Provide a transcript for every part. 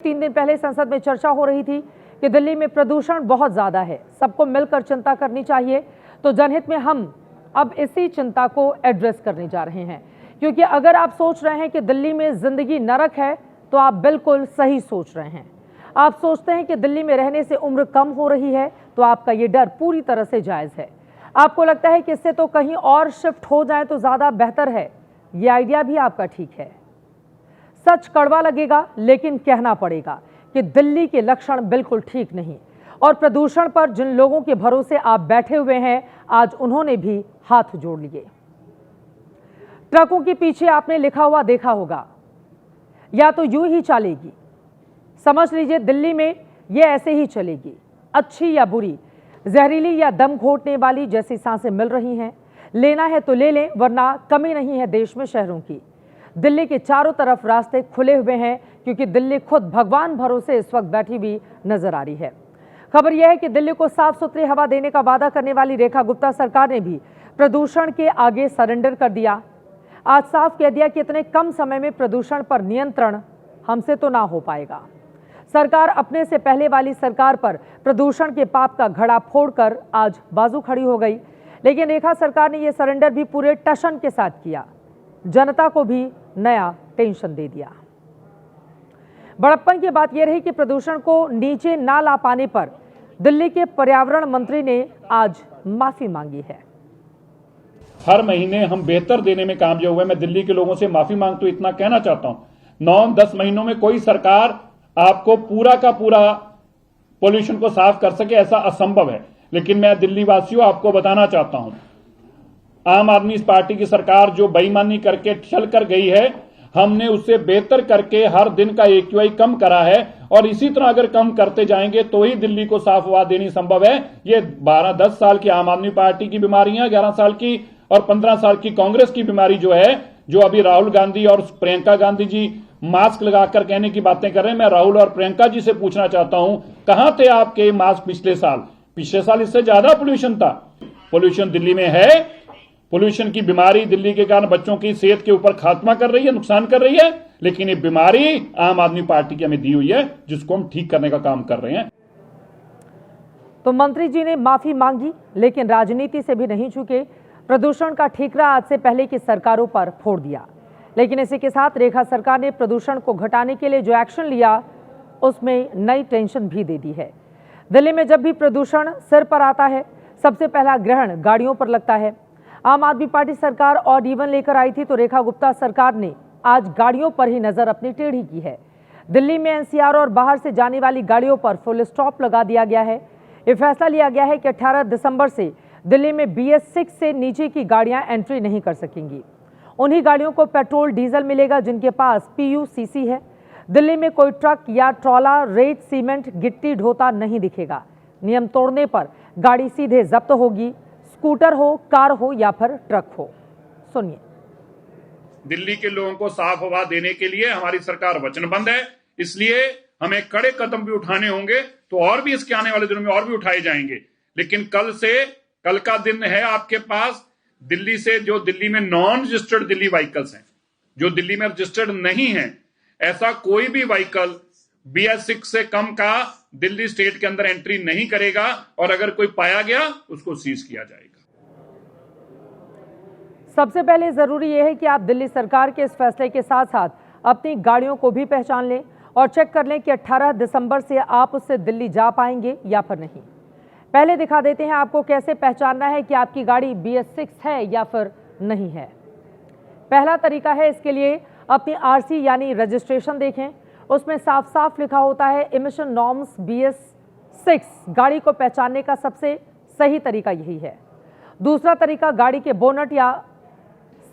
3 दिन पहले संसद में चर्चा हो रही थी कि दिल्ली में प्रदूषण बहुत ज्यादा है, सबको मिलकर चिंता करनी चाहिए। तो जनहित में हम अब इसी चिंता को एड्रेस करने जा रहे हैं, क्योंकि अगर आप सोच रहे हैं कि दिल्ली में जिंदगी नरक है तो आप बिल्कुल सही सोच रहे हैं। आप सोचते हैं कि दिल्ली में रहने से उम्र कम हो रही है तो आपका ये डर पूरी तरह से जायज है। आपको लगता है कि इससे तो कहीं और शिफ्ट हो जाए तो ज्यादा बेहतर है। ये आइडिया भी आपका ठीक है। सच कड़वा लगेगा, लेकिन कहना पड़ेगा कि दिल्ली के लक्षण बिल्कुल ठीक नहीं, और प्रदूषण पर जिन लोगों के भरोसे आप बैठे हुए हैं, आज उन्होंने भी हाथ जोड़ लिए। ट्रकों के पीछे आपने लिखा हुआ देखा होगा, या तो यूं ही चलेगी। समझ लीजिए दिल्ली में ये ऐसे ही चलेगी, अच्छी या बुरी, जहरीली या दम घोटने वाली जैसी सांसें मिल रही हैं। लेना है तो ले लें, वरना कमी नहीं है देश में शहरों की। दिल्ली के चारों तरफ रास्ते खुले हुए हैं, क्योंकि दिल्ली खुद भगवान भरोसे इस वक्त बैठी हुई नजर आ रही है। खबर यह है कि दिल्ली को साफ सुथरी हवा देने का वादा करने वाली रेखा गुप्ता सरकार ने भी प्रदूषण के आगे सरेंडर कर दिया। आज साफ कह दिया कि इतने कम समय में प्रदूषण पर नियंत्रण हमसे तो ना हो पाएगा। सरकार अपने से पहले वाली सरकार पर प्रदूषण के पाप का घड़ा फोड़कर आज बाजू खड़ी हो गई, लेकिन रेखा सरकार ने यह सरेंडर भी पूरे टशन के साथ किया। जनता को भी नया टेंशन दे दिया। बड़प्पन की बात यह रही कि प्रदूषण को नीचे ना ला पाने पर दिल्ली के पर्यावरण मंत्री ने आज माफी मांगी है। हर महीने हम बेहतर देने में कामयाब हुए। मैं दिल्ली के लोगों से माफी मांगता हूं, इतना कहना चाहता हूं। 9-10 महीनों में कोई सरकार आपको पूरा का पूरा पोल्यूशन को साफ कर सके, ऐसा असंभव है। लेकिन मैं दिल्ली वासियों आपको बताना चाहता हूं, आम आदमी पार्टी की सरकार जो बेईमानी करके चल कर गई है, हमने उससे बेहतर करके हर दिन का AQI कम करा है, और इसी तरह अगर कम करते जाएंगे तो ही दिल्ली को साफ हवा देनी संभव है। ये 12-10 साल की आम आदमी पार्टी की बीमारियां, 11 साल की और 15 साल की कांग्रेस की बीमारी जो है, जो अभी राहुल गांधी और प्रियंका गांधी जी मास्क लगाकर कहने की बातें कर रहे हैं। मैं राहुल और प्रियंका जी से पूछना चाहता हूं, कहां थे आपके मास्क पिछले साल? पिछले साल इससे ज्यादा पोल्यूशन था। पोल्यूशन दिल्ली में है। पोल्यूशन की बीमारी दिल्ली के कारण बच्चों की सेहत के ऊपर खात्मा कर रही है, नुकसान कर रही है, लेकिन ये बीमारी आम आदमी पार्टी की हमें दी हुई है, जिसको हम ठीक करने का काम कर रहे हैं। तो मंत्री जी ने माफी मांगी, लेकिन राजनीति से भी नहीं चूके। प्रदूषण का ठीकरा आज से पहले की सरकारों पर फोड़ दिया। लेकिन इसी के साथ रेखा सरकार ने प्रदूषण को घटाने के लिए जो एक्शन लिया, उसमें नई टेंशन भी दे दी है। दिल्ली में जब भी प्रदूषण सिर पर आता है, सबसे पहला ग्रहण गाड़ियों पर लगता है। आम आदमी पार्टी सरकार और ईवन लेकर आई थी, तो रेखा गुप्ता सरकार ने आज गाड़ियों पर ही नजर अपनी टेढ़ी की है। दिल्ली में NCR और बाहर से जाने वाली गाड़ियों पर फुल स्टॉप लगा दिया गया है। यह फैसला लिया गया है कि 18 दिसंबर से दिल्ली में BS6 से नीचे की गाड़ियां एंट्री नहीं कर सकेंगी। उन्हीं गाड़ियों को पेट्रोल डीजल मिलेगा जिनके पास PUCC है। दिल्ली में कोई ट्रक या ट्रॉला रेत, सीमेंट, गिट्टी ढोता नहीं दिखेगा। नियम तोड़ने पर गाड़ी सीधे जब्त होगी, स्कूटर हो, कार हो या फिर ट्रक हो। सुनिए। दिल्ली के लोगों को साफ हवा देने के लिए हमारी सरकार वचनबद्ध है, इसलिए हमें कड़े कदम भी उठाने होंगे, तो और भी इसके आने वाले दिनों में और भी उठाए जाएंगे। लेकिन कल का दिन है आपके पास, दिल्ली से जो दिल्ली में नॉन रजिस्टर्ड दिल्ली व्हीकल्स हैं, जो दिल्ली में रजिस्टर्ड नहीं है, ऐसा कोई भी व्हीकल BS6 से कम का दिल्ली स्टेट के अंदर एंट्री नहीं करेगा, और अगर कोई पाया गया उसको सीज किया जाएगा। सबसे पहले जरूरी यह है कि आप दिल्ली सरकार के इस फैसले के साथ साथ अपनी गाड़ियों को भी पहचान लें और चेक कर लें कि 18 दिसंबर से आप उससे दिल्ली जा पाएंगे या फिर नहीं। पहले दिखा देते हैं आपको कैसे पहचानना है कि आपकी गाड़ी BS6 है या फिर नहीं है। पहला तरीका है, इसके लिए अपनी RC यानी रजिस्ट्रेशन देखें। उसमें साफ साफ लिखा होता है इमिशन नॉर्म्स BS6। गाड़ी को पहचानने का सबसे सही तरीका यही है। दूसरा तरीका, गाड़ी के बोनट या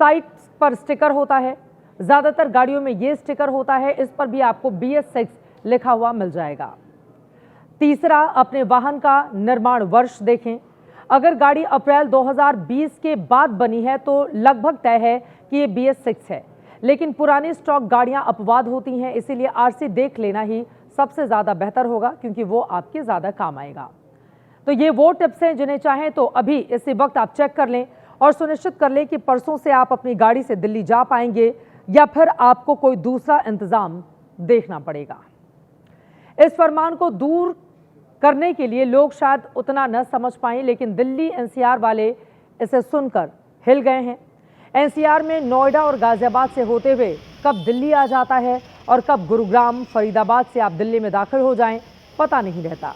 साइड पर स्टिकर होता है। ज्यादातर गाड़ियों में ये स्टिकर होता है, इस पर भी आपको BS6 लिखा हुआ मिल जाएगा। तीसरा, अपने वाहन का निर्माण वर्ष देखें। अगर गाड़ी अप्रैल 2020 के बाद बनी है तो लगभग तय है कि ये BS6 है, लेकिन पुरानी स्टॉक गाड़ियां अपवाद होती हैं, इसीलिए RC देख लेना ही सबसे ज़्यादा बेहतर होगा, क्योंकि वो आपके ज़्यादा काम आएगा। तो ये वो टिप्स हैं जिन्हें चाहें तो अभी इसी वक्त आप चेक कर लें और सुनिश्चित कर लें कि परसों से आप अपनी गाड़ी से दिल्ली जा पाएंगे या फिर आपको कोई दूसरा इंतज़ाम देखना पड़ेगा। इस फरमान को दूर करने के लिए लोग शायद उतना न समझ पाएं, लेकिन दिल्ली एनसीआर वाले इसे सुनकर हिल गए हैं। एनसीआर में नोएडा और गाजियाबाद से होते हुए कब दिल्ली आ जाता है और कब गुरुग्राम फरीदाबाद से आप दिल्ली में दाखिल हो जाएं, पता नहीं रहता।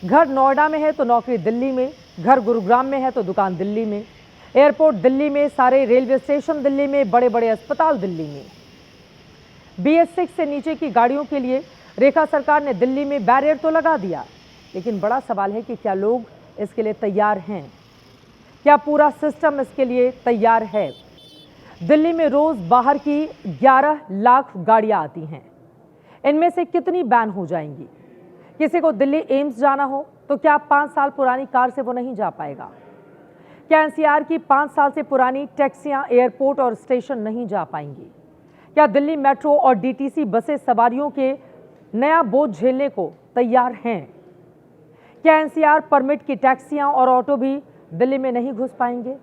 घर नोएडा में है तो नौकरी दिल्ली में, घर गुरुग्राम में है तो दुकान दिल्ली में, एयरपोर्ट दिल्ली में, सारे रेलवे स्टेशन दिल्ली में, बड़े बड़े अस्पताल दिल्ली में। BS6 से नीचे की गाड़ियों के लिए रेखा सरकार ने दिल्ली में बैरियर तो लगा दिया, लेकिन बड़ा सवाल है कि क्या लोग इसके लिए तैयार हैं? क्या पूरा सिस्टम इसके लिए तैयार है? दिल्ली में रोज बाहर की 11 लाख गाड़ियां आती हैं। इनमें से कितनी बैन हो जाएंगी? किसी को दिल्ली एम्स जाना हो तो क्या 5 साल पुरानी कार से वो नहीं जा पाएगा? क्या एनसीआर की 5 साल से पुरानी टैक्सियां एयरपोर्ट और स्टेशन नहीं जा पाएंगी? क्या दिल्ली मेट्रो और DTC बसें सवारियों के नया बोझ झेलने को तैयार हैं? क्या एनसीआर परमिट की टैक्सियां और ऑटो भी दिल्ली में नहीं घुस पाएंगे?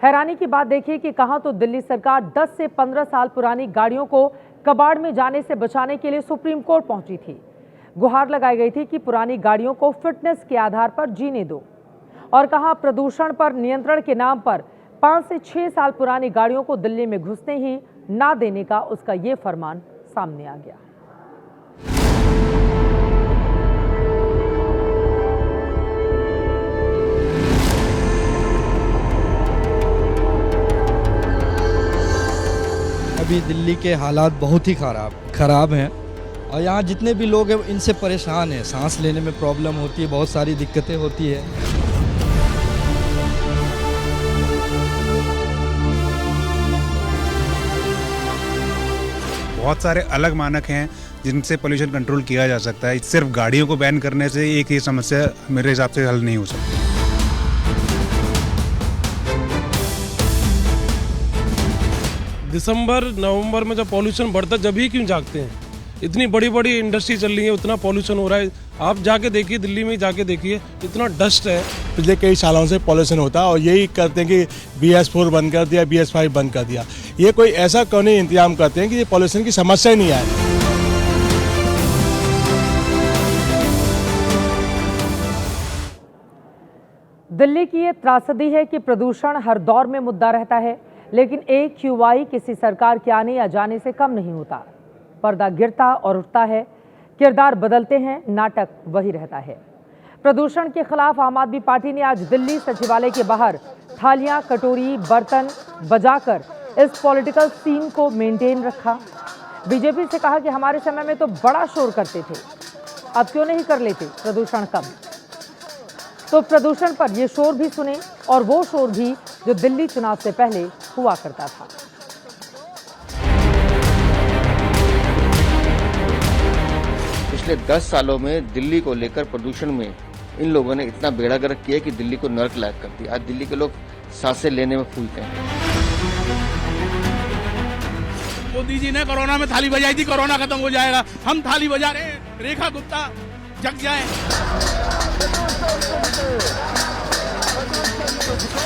हैरानी की बात देखिए कि कहां तो दिल्ली सरकार 10 से 15 साल पुरानी गाड़ियों को कबाड़ में जाने से बचाने के लिए सुप्रीम कोर्ट पहुंची थी। गुहार लगाई गई थी कि पुरानी गाड़ियों को फिटनेस के आधार पर जीने दो, और कहां प्रदूषण पर नियंत्रण के नाम पर 5 से 6 साल पुरानी गाड़ियों को दिल्ली में घुसने ही ना देने का उसका ये फरमान सामने आ गया। अभी दिल्ली के हालात बहुत ही ख़राब हैं और यहाँ जितने भी लोग हैं इनसे परेशान हैं। सांस लेने में प्रॉब्लम होती है, बहुत सारी दिक्कतें होती है। बहुत सारे अलग मानक हैं जिनसे पोल्यूशन कंट्रोल किया जा सकता है। सिर्फ गाड़ियों को बैन करने से एक ही समस्या मेरे हिसाब से हल नहीं हो सकती। दिसंबर नवंबर में जब पॉल्यूशन बढ़ता जब ही क्यों जागते हैं? इतनी बड़ी बड़ी इंडस्ट्री चल रही है, उतना पॉल्यूशन हो रहा है। आप जाके देखिए, दिल्ली में ही जाके देखिए, इतना डस्ट है। पिछले कई सालों से पॉल्यूशन होता है और यही करते हैं कि BS4 बंद कर दिया, BS5 बंद कर दिया। ये कोई ऐसा क्यों नहीं इंतजाम करते हैं कि ये पॉल्यूशन की समस्या ही नहीं आए। दिल्ली की ये त्रासदी है कि प्रदूषण हर दौर में मुद्दा रहता है, लेकिन AQI किसी सरकार के आने या जाने से कम नहीं होता। पर्दा गिरता और उठता है, किरदार बदलते हैं, नाटक वही रहता है। प्रदूषण के खिलाफ आम आदमी पार्टी ने आज दिल्ली सचिवालय के बाहर थालियां, कटोरी, बर्तन बजाकर इस पॉलिटिकल सीन को मेंटेन रखा। बीजेपी से कहा कि हमारे समय में तो बड़ा शोर करते थे, अब क्यों नहीं कर लेते प्रदूषण कम? तो प्रदूषण पर ये शोर भी सुने, और वो शोर भी जो दिल्ली चुनाव से पहले हुआ करता था। पिछले 10 सालों में दिल्ली को लेकर प्रदूषण में इन लोगों ने इतना बेड़ा गर्क किया कि दिल्ली को नर्क लायक कर दिया। आज दिल्ली के लोग सांसें लेने में फूलते हैं। मोदी जी ने कोरोना में थाली बजाई थी, कोरोना खत्म हो जाएगा, हम थाली बजा रहे हैं, रेखा गुप्ता जग जाए।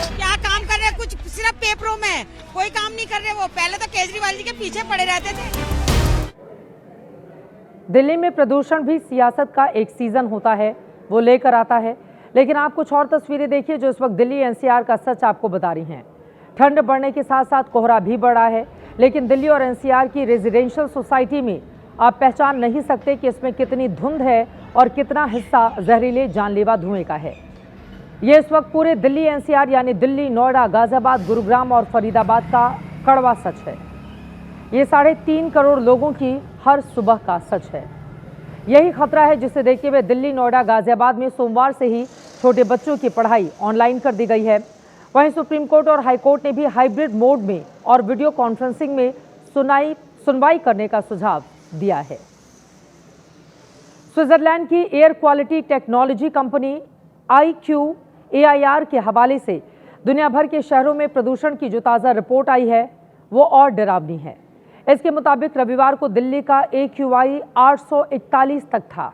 क्या काम कर रहे हैं? कुछ सिर्फ पेपरों में, कोई काम नहीं कर रहे। वो पहले तो केजरीवाल जी के पीछे पड़े रहते थे। दिल्ली में प्रदूषण भी सियासत का एक सीजन होता है, वो लेकर आता है। लेकिन आप कुछ और तस्वीरें देखिए जो इस वक्त दिल्ली NCR का सच आपको बता रही हैं। ठंड बढ़ने के साथ साथ कोहरा भी बढ़ा है, लेकिन दिल्ली और NCR की रेजिडेंशियल सोसाइटी में आप पहचान नहीं सकते कि इसमें कितनी धुंध है और कितना हिस्सा जहरीले जानलेवा धुएं का है। ये इस वक्त पूरे दिल्ली NCR यानी दिल्ली, नोएडा, गाजियाबाद, गुरुग्राम और फरीदाबाद का कड़वा सच है। ये 3.5 करोड़ लोगों की हर सुबह का सच है। यही खतरा है जिसे देखते हुए दिल्ली, नोएडा, गाजियाबाद में सोमवार से ही छोटे बच्चों की पढ़ाई ऑनलाइन कर दी गई है। वहीं सुप्रीम कोर्ट और हाई कोर्ट ने भी हाइब्रिड मोड में और वीडियो कॉन्फ्रेंसिंग में सुनवाई करने का सुझाव दिया है। स्विट्जरलैंड की air quality technology company IQAIR के हवाले से दुनिया भर के शहरों में प्रदूषण की जो ताज़ा रिपोर्ट आई है वो और डरावनी है। इसके मुताबिक रविवार को दिल्ली का AQI 841 तक था।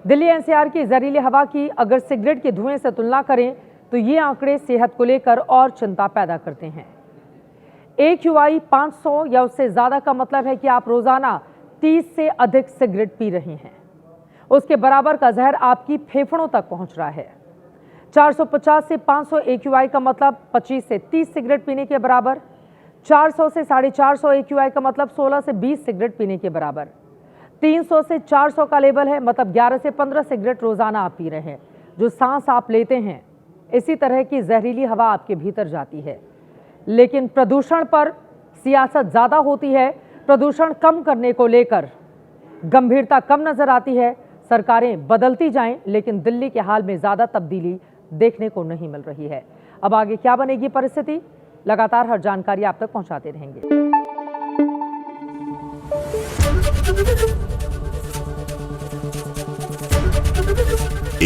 दिल्ली NCR की जहरीली हवा की अगर सिगरेट के धुएं से तुलना करें तो ये आंकड़े सेहत को लेकर और चिंता पैदा करते हैं। AQI 500 या उससे ज़्यादा का मतलब है कि आप रोज़ाना 30 से अधिक सिगरेट पी रही हैं। उसके बराबर का जहर आपकी फेफड़ों तक पहुंच रहा है। 450 से 500 AQI का मतलब 25 से 30 सिगरेट पीने के बराबर। 400 से 450 AQI का मतलब 16 से 20 सिगरेट पीने के बराबर। 300 से 400 का लेवल है, मतलब 11 से 15 सिगरेट रोजाना आप पी रहे हैं। जो सांस आप लेते हैं, इसी तरह की जहरीली हवा आपके भीतर जाती है। लेकिन प्रदूषण पर सियासत ज्यादा होती है। प्रदूषण कम करने को लेकर गंभीरता कम नजर आती है। सरकारें बदलती जाएं, लेकिन दिल्ली के हाल में ज्यादा तब्दीली देखने को नहीं मिल रही है। अब आगे क्या बनेगी परिस्थिति, लगातार हर जानकारी आप तक पहुंचाते रहेंगे।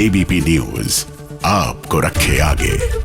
ABP न्यूज आपको रखे आगे।